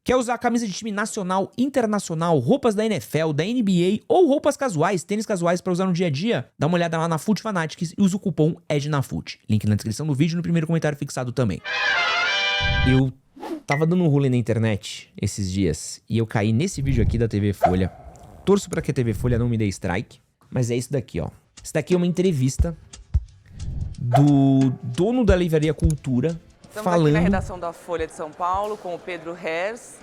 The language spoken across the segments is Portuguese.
Quer usar camisa de time nacional, internacional, roupas da NFL, da NBA ou roupas casuais, tênis casuais pra usar no dia a dia? Dá uma olhada lá na Foot Fanatics e usa o cupom EDNAFUT. Link na descrição do vídeo e no primeiro comentário fixado também. Eu tava dando um rolê na internet esses dias e eu caí nesse vídeo aqui da TV Folha. Torço pra que a TV Folha não me dê strike, mas é isso daqui, ó. Isso daqui é uma entrevista do dono da Livraria Cultura. Estamos aqui na redação da Folha de São Paulo com o Pedro Herz,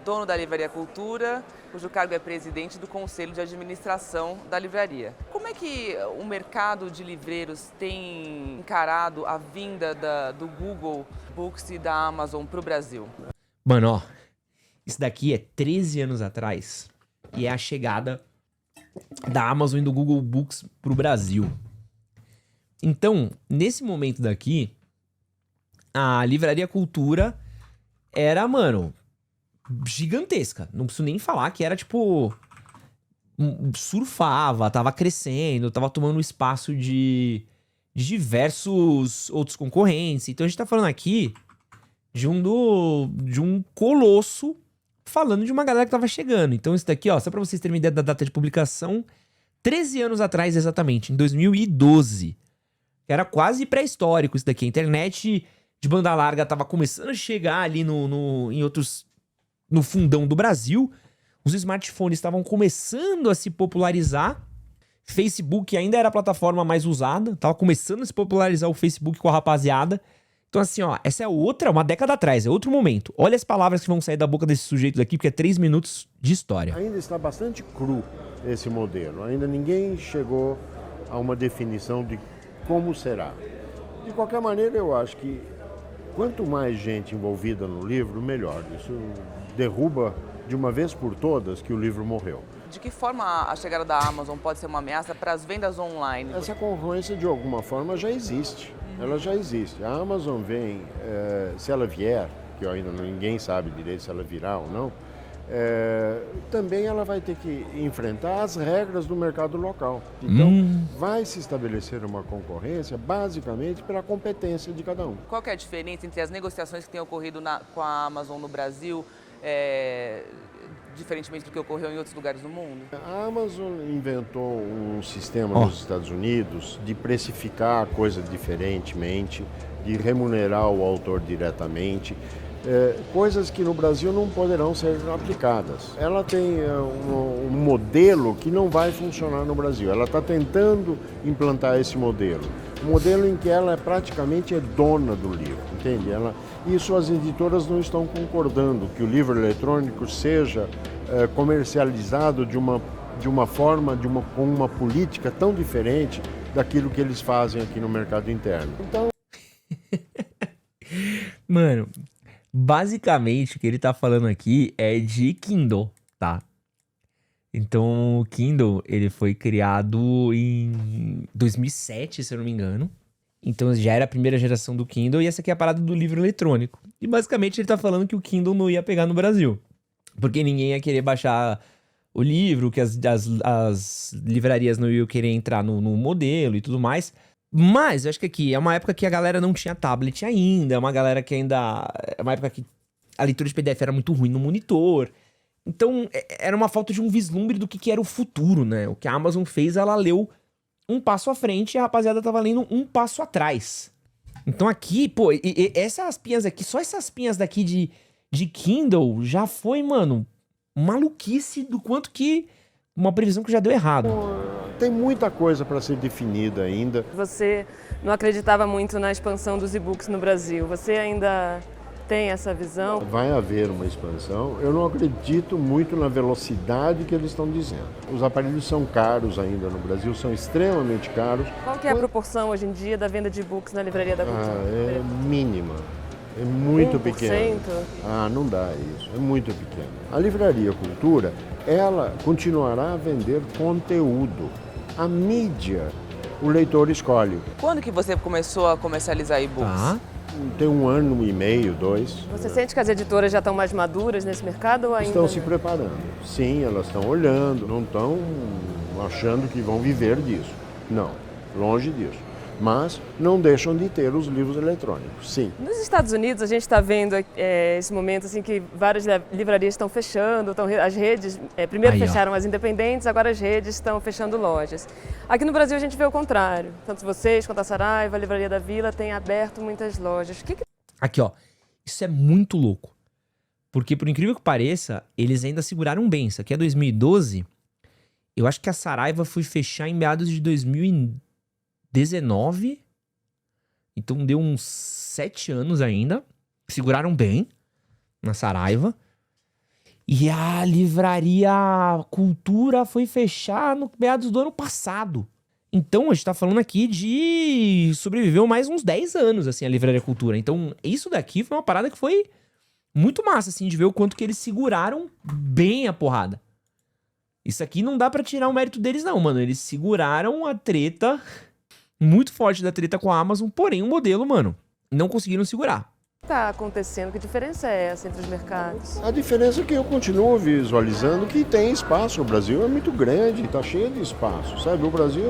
dono da Livraria Cultura, cujo cargo é presidente do Conselho de Administração da Livraria. Como é que o mercado de livreiros tem encarado a vinda do Google Books e da Amazon para o Brasil? Mano, ó, isso daqui é 13 anos atrás e é a chegada da Amazon e do Google Books pro Brasil. Então, nesse momento daqui, a Livraria Cultura era, mano, gigantesca. Não preciso nem falar que era, tipo, surfava, tava crescendo, tava tomando espaço de diversos outros concorrentes. Então a gente tá falando aqui de um colosso falando de uma galera que tava chegando. Então isso daqui, ó, só pra vocês terem uma ideia da data de publicação, 13 anos atrás exatamente, em 2012. Era quase pré-histórico isso daqui. A internet de banda larga tava começando a chegar ali no fundão do Brasil. Os smartphones estavam começando a se popularizar. Facebook ainda era a plataforma mais usada. Tava começando a se popularizar o Facebook com a rapaziada. Então assim, ó, essa é uma década atrás, é outro momento. Olha as palavras que vão sair da boca desse sujeito aqui, porque é 3 minutos de história. Ainda está bastante cru esse modelo. Ainda ninguém chegou a uma definição de como será. De qualquer maneira, eu acho que quanto mais gente envolvida no livro, melhor. Isso derruba de uma vez por todas que o livro morreu. De que forma a chegada da Amazon pode ser uma ameaça para as vendas online? Essa concorrência, de alguma forma, já existe. Ela já existe. A Amazon vem, se ela vier, que ainda ninguém sabe direito se ela virá ou não, também ela vai ter que enfrentar as regras do mercado local. Então, vai se estabelecer uma concorrência basicamente pela competência de cada um. Qual que é a diferença entre as negociações que têm ocorrido com a Amazon no Brasil, diferentemente do que ocorreu em outros lugares do mundo? A Amazon inventou um sistema nos Estados Unidos de precificar a coisa diferentemente, de remunerar o autor diretamente. Coisas que no Brasil não poderão ser aplicadas. Ela tem um modelo que não vai funcionar no Brasil. Ela está tentando implantar esse modelo. Um modelo em que ela praticamente é dona do livro, entende? E suas editoras não estão concordando que o livro eletrônico seja comercializado de uma forma, com uma política tão diferente daquilo que eles fazem aqui no mercado interno. Então... Mano... Basicamente, o que ele tá falando aqui é de Kindle, tá? Então, o Kindle, ele foi criado em 2007, se eu não me engano. Então, já era a primeira geração do Kindle e essa aqui é a parada do livro eletrônico. E, basicamente, ele tá falando que o Kindle não ia pegar no Brasil. Porque ninguém ia querer baixar o livro, que as livrarias não iam querer entrar no modelo e tudo mais. Mas eu acho que aqui é uma época que a galera não tinha tablet ainda, é uma galera que ainda... É uma época que a leitura de PDF era muito ruim no monitor. Então, era uma falta de um vislumbre do que era o futuro, né? O que a Amazon fez, ela leu um passo à frente e a rapaziada tava lendo um passo atrás. Então aqui, pô, essas pinhas aqui, só essas pinhas daqui de Kindle já foi, mano, maluquice do quanto que... Uma previsão que já deu errado. Tem muita coisa para ser definida ainda. Você não acreditava muito na expansão dos e-books no Brasil. Você ainda tem essa visão? Vai haver uma expansão. Eu não acredito muito na velocidade que eles estão dizendo. Os aparelhos são caros ainda no Brasil, são extremamente caros. Qual que é a proporção hoje em dia da venda de e-books na Livraria da Cultura? É mínima. É muito 1%? pequeno. Não dá isso. É muito pequeno. A Livraria Cultura, ela continuará a vender conteúdo. A mídia, o leitor escolhe. Quando que você começou a comercializar e-books? Tem 1 ano e meio, 2. Você sente que as editoras já estão mais maduras nesse mercado ou ainda? Estão se preparando. Sim, elas estão olhando, não estão achando que vão viver disso. Não, longe disso. mas não deixam de ter os livros eletrônicos, sim. Nos Estados Unidos, a gente está vendo esse momento assim, que várias livrarias estão fechando, as redes, primeiro fecharam as independentes, agora as redes estão fechando lojas. Aqui no Brasil a gente vê o contrário, tanto vocês quanto a Saraiva, a Livraria da Vila, têm aberto muitas lojas. Aqui, ó, isso é muito louco, porque por incrível que pareça, eles ainda seguraram bem. Isso aqui é 2012, eu acho que a Saraiva foi fechar em meados de 2019, então deu uns 7 anos ainda, seguraram bem na Saraiva, e a Livraria Cultura foi fechar no meados do ano passado. Então a gente tá falando aqui de sobreviveu mais uns 10 anos, assim, a Livraria Cultura. Então isso daqui foi uma parada que foi muito massa, assim, de ver o quanto que eles seguraram bem a porrada. Isso aqui não dá pra tirar o mérito deles não, mano, eles seguraram a treta muito forte da treta com a Amazon, porém o modelo, mano, não conseguiram segurar. O que está acontecendo? Que diferença é essa entre os mercados? A diferença é que eu continuo visualizando que tem espaço. O Brasil é muito grande, está cheio de espaço, sabe? O Brasil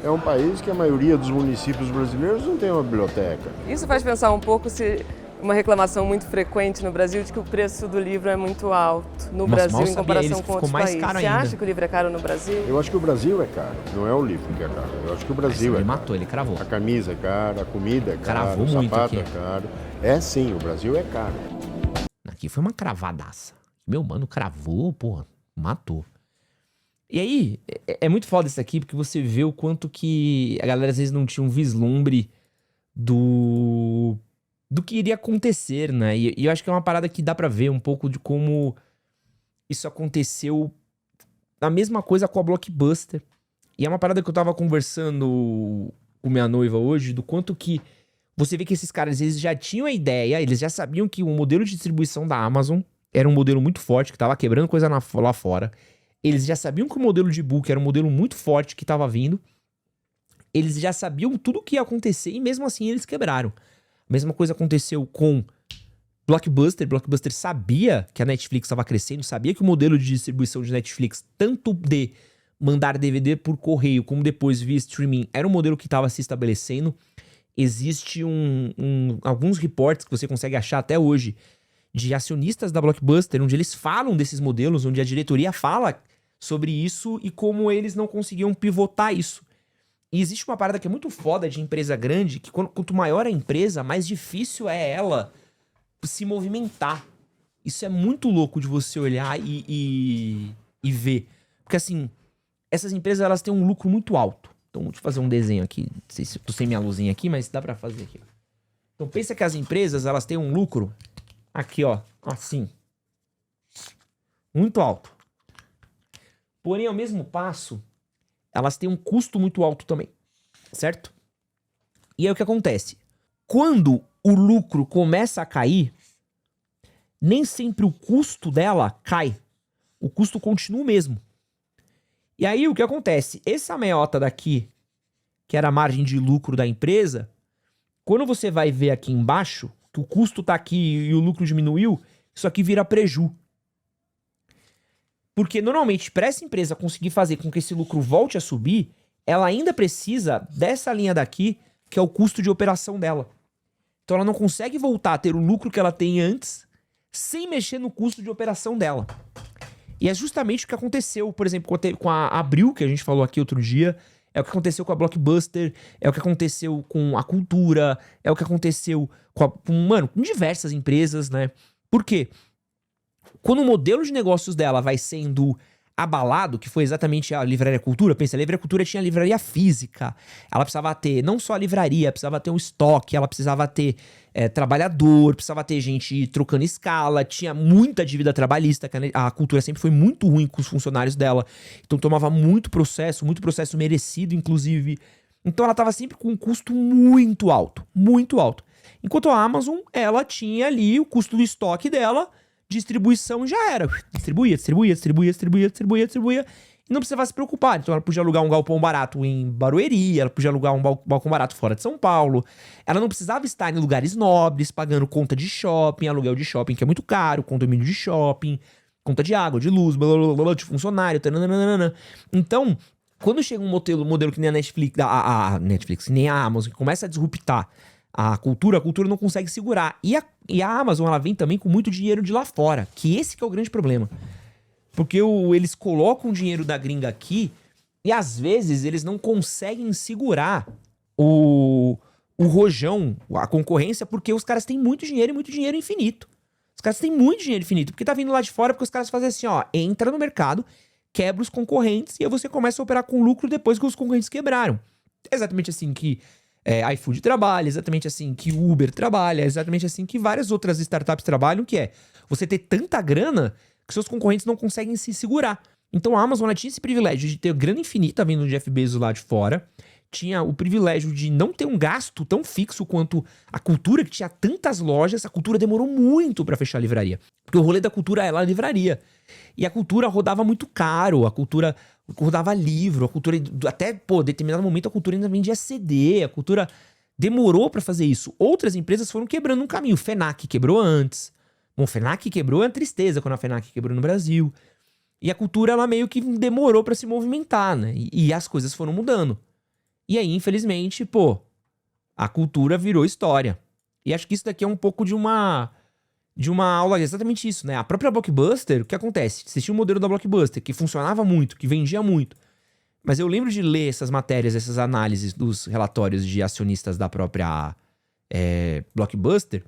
é um país que a maioria dos municípios brasileiros não tem uma biblioteca. Isso faz pensar um pouco se uma reclamação muito frequente no Brasil de que o preço do livro é muito alto no Brasil em comparação com outros países. Você acha que o livro é caro no Brasil? Eu acho que o Brasil é caro, não é o livro que é caro. Eu acho que o Brasil é caro. Ele matou, ele cravou. A camisa é cara, a comida é cara, o sapato é caro. É sim, o Brasil é caro. Aqui foi uma cravadaça. Meu mano cravou, porra, matou. E aí, é muito foda isso aqui, porque você vê o quanto que a galera às vezes não tinha um vislumbre do que iria acontecer, né? E eu acho que é uma parada que dá pra ver um pouco de como isso aconteceu. A mesma coisa com a Blockbuster. E é uma parada que eu tava conversando com minha noiva hoje, do quanto que você vê que esses caras, eles já tinham a ideia, eles já sabiam que o modelo de distribuição da Amazon era um modelo muito forte, que tava quebrando coisa lá fora. Eles já sabiam que o modelo de e-book era um modelo muito forte que tava vindo. Eles já sabiam tudo o que ia acontecer e mesmo assim eles quebraram. A mesma coisa aconteceu com Blockbuster. Blockbuster sabia que a Netflix estava crescendo, sabia que o modelo de distribuição de Netflix, tanto de mandar DVD por correio como depois via streaming, era um modelo que estava se estabelecendo. Existe alguns reports que você consegue achar até hoje de acionistas da Blockbuster, onde eles falam desses modelos, onde a diretoria fala sobre isso e como eles não conseguiam pivotar isso. E existe uma parada que é muito foda de empresa grande, que quanto maior a empresa, mais difícil é ela se movimentar. Isso é muito louco de você olhar e ver. Porque assim, essas empresas elas têm um lucro muito alto. Então, deixa eu fazer um desenho aqui. Não sei se eu tô sem minha luzinha aqui, mas dá pra fazer aqui. Então, pensa que as empresas, elas têm um lucro aqui, ó, assim. Muito alto. Porém, ao mesmo passo, elas têm um custo muito alto também, certo? E aí o que acontece? Quando o lucro começa a cair, nem sempre o custo dela cai. O custo continua o mesmo. E aí o que acontece? Essa meiota daqui, que era a margem de lucro da empresa, quando você vai ver aqui embaixo, que o custo tá aqui e o lucro diminuiu, isso aqui vira preju. Porque normalmente, para essa empresa conseguir fazer com que esse lucro volte a subir, ela ainda precisa dessa linha daqui, que é o custo de operação dela. Então ela não consegue voltar a ter o lucro que ela tem antes, sem mexer no custo de operação dela. E é justamente o que aconteceu, por exemplo, com a Abril, que a gente falou aqui outro dia, é o que aconteceu com a Blockbuster, é o que aconteceu com a Cultura, é o que aconteceu com diversas empresas, né? Por quê? Quando o modelo de negócios dela vai sendo abalado, que foi exatamente a Livraria Cultura, pensa, a Livraria Cultura tinha livraria física, ela precisava ter não só a livraria, precisava ter um estoque, ela precisava ter trabalhador, precisava ter gente trocando escala, tinha muita dívida trabalhista, que a Cultura sempre foi muito ruim com os funcionários dela, então tomava muito processo merecido, inclusive. Então ela estava sempre com um custo muito alto, muito alto. Enquanto a Amazon, ela tinha ali o custo do estoque dela, distribuição já era. Distribuía. E não precisava se preocupar. Então ela podia alugar um galpão barato em Barueri, ela podia alugar um balcão barato fora de São Paulo. Ela não precisava estar em lugares nobres, pagando conta de shopping, aluguel de shopping que é muito caro, condomínio de shopping, conta de água, de luz, blá, blá, blá, de funcionário. Tananana. Então, Quando chega um modelo que nem a Netflix, a Netflix, nem a Amazon, que começa a disruptar a cultura não consegue segurar. E a Amazon, ela vem também com muito dinheiro de lá fora, que esse que é o grande problema. Porque eles colocam o dinheiro da gringa aqui e às vezes eles não conseguem segurar o rojão, a concorrência, porque os caras têm muito dinheiro e muito dinheiro infinito. Os caras têm muito dinheiro infinito, porque tá vindo lá de fora, porque os caras fazem assim, ó, entra no mercado, quebra os concorrentes e aí você começa a operar com lucro depois que os concorrentes quebraram. É exatamente assim que iFood trabalha, exatamente assim que Uber trabalha, exatamente assim que várias outras startups trabalham, que é você ter tanta grana que seus concorrentes não conseguem se segurar. Então a Amazon, ela tinha esse privilégio de ter grana infinita vindo do Jeff Bezos lá de fora, tinha o privilégio de não ter um gasto tão fixo quanto a Cultura, que tinha tantas lojas. A Cultura demorou muito pra fechar a livraria, porque o rolê da Cultura era a livraria. E a Cultura rodava muito caro, a Cultura rodava livro, a Cultura até, determinado momento a Cultura ainda vendia CD, a Cultura demorou pra fazer isso. Outras empresas foram quebrando um caminho. Fnac quebrou antes. Bom, Fnac quebrou, é uma tristeza quando a Fnac quebrou no Brasil. E a Cultura, ela meio que demorou pra se movimentar, né? E as coisas foram mudando. E aí, infelizmente, a Cultura virou história. E acho que isso daqui é um pouco de uma aula, exatamente isso, né? A própria Blockbuster, o que acontece? Você tinha um modelo da Blockbuster que funcionava muito, que vendia muito. Mas eu lembro de ler essas matérias, essas análises dos relatórios de acionistas da própria Blockbuster,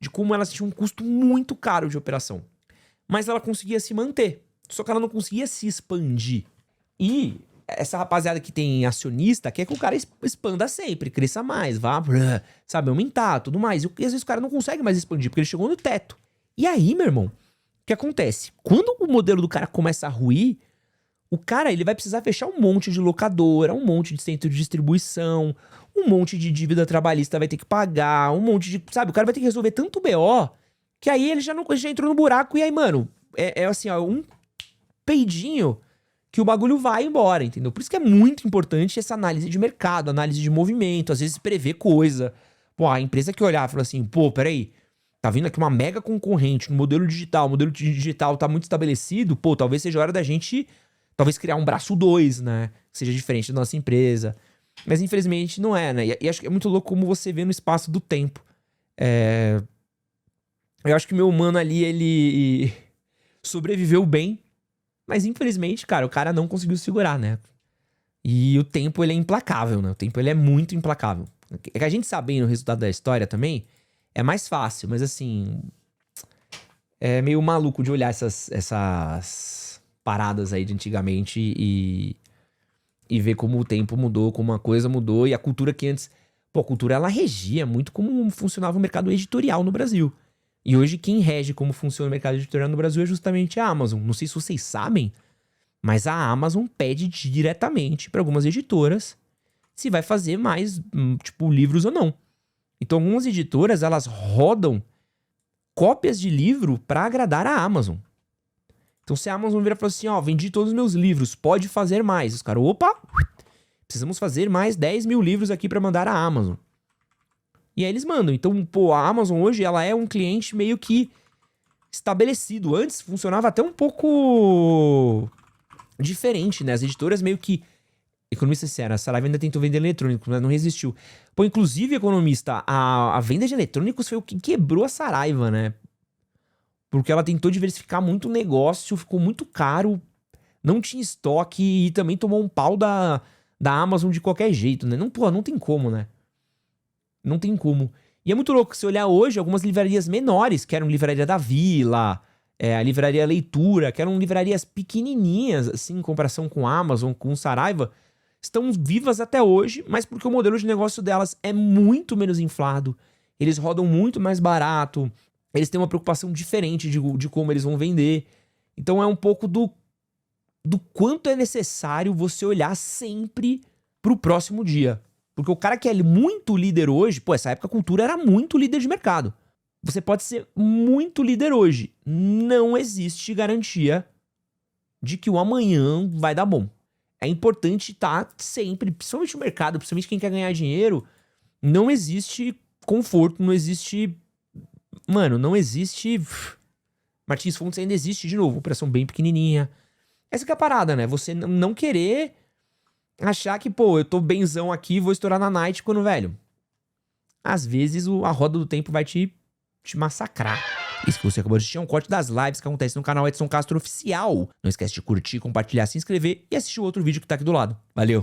de como elas tinham um custo muito caro de operação. Mas ela conseguia se manter. Só que ela não conseguia se expandir. E essa rapaziada que tem acionista quer que o cara expanda sempre, cresça mais, vá, sabe, aumentar, tudo mais. E às vezes o cara não consegue mais expandir, porque ele chegou no teto. E aí, meu irmão, o que acontece? Quando o modelo do cara começa a ruir, o cara, ele vai precisar fechar um monte de locadora, um monte de centro de distribuição, um monte de dívida trabalhista vai ter que pagar, um monte de, sabe, o cara vai ter que resolver tanto BO, que aí ele já entrou no buraco, e aí, mano, é assim, ó, um peidinho que o bagulho vai embora, entendeu? Por isso que é muito importante essa análise de mercado, análise de movimento, às vezes prever coisa. A empresa que olhar e falar assim, peraí, tá vindo aqui uma mega concorrente no modelo digital, o modelo digital tá muito estabelecido, talvez seja a hora da gente, talvez criar um braço 2, né? Que seja diferente da nossa empresa. Mas infelizmente não é, né? E acho que é muito louco como você vê no espaço do tempo. Eu acho que o meu humano ali, ele sobreviveu bem, mas infelizmente, cara, o cara não conseguiu segurar, né? E o tempo, ele é implacável, né? O tempo, ele é muito implacável. É que a gente sabendo o resultado da história também é mais fácil, mas assim, é meio maluco de olhar essas paradas aí de antigamente e ver como o tempo mudou, como uma coisa mudou e a cultura que antes... a cultura, ela regia muito como funcionava o mercado editorial no Brasil. E hoje quem rege como funciona o mercado editorial no Brasil é justamente a Amazon. Não sei se vocês sabem, mas a Amazon pede diretamente para algumas editoras se vai fazer mais, livros ou não. Então algumas editoras, elas rodam cópias de livro para agradar a Amazon. Então se a Amazon vira e fala assim, vendi todos os meus livros, pode fazer mais. Os caras, precisamos fazer mais 10 mil livros aqui para mandar à Amazon. E aí eles mandam. Então, a Amazon hoje, ela é um cliente meio que estabelecido. Antes funcionava até um pouco diferente, né? As editoras meio que... Economista sincero, a Saraiva ainda tentou vender eletrônicos, mas não resistiu. Inclusive, economista, a venda de eletrônicos foi o que quebrou a Saraiva, né? Porque ela tentou diversificar muito o negócio, ficou muito caro, não tinha estoque e também tomou um pau da Amazon de qualquer jeito, né? Não tem como, né? Não tem como. E é muito louco se olhar hoje algumas livrarias menores, que eram Livraria da Vila, a Livraria Leitura, que eram livrarias pequenininhas, assim, em comparação com a Amazon, com o Saraiva, estão vivas até hoje, mas porque o modelo de negócio delas é muito menos inflado, eles rodam muito mais barato, eles têm uma preocupação diferente de como eles vão vender. Então é um pouco do quanto é necessário você olhar sempre pro próximo dia. Porque o cara que é muito líder hoje, essa época a cultura era muito líder de mercado. Você pode ser muito líder hoje. Não existe garantia de que o amanhã vai dar bom. É importante estar sempre, principalmente no mercado, principalmente quem quer ganhar dinheiro, não existe conforto, não existe... não existe... Martins Fontes ainda existe, de novo, operação bem pequenininha. Essa que é a parada, né? Você não querer achar que, pô, eu tô benzão aqui e vou estourar na night quando, velho, às vezes a roda do tempo vai te massacrar. E se você acabou de assistir, é um corte das lives que acontece no canal Edson Castro Oficial. Não esquece de curtir, compartilhar, se inscrever e assistir o outro vídeo que tá aqui do lado. Valeu!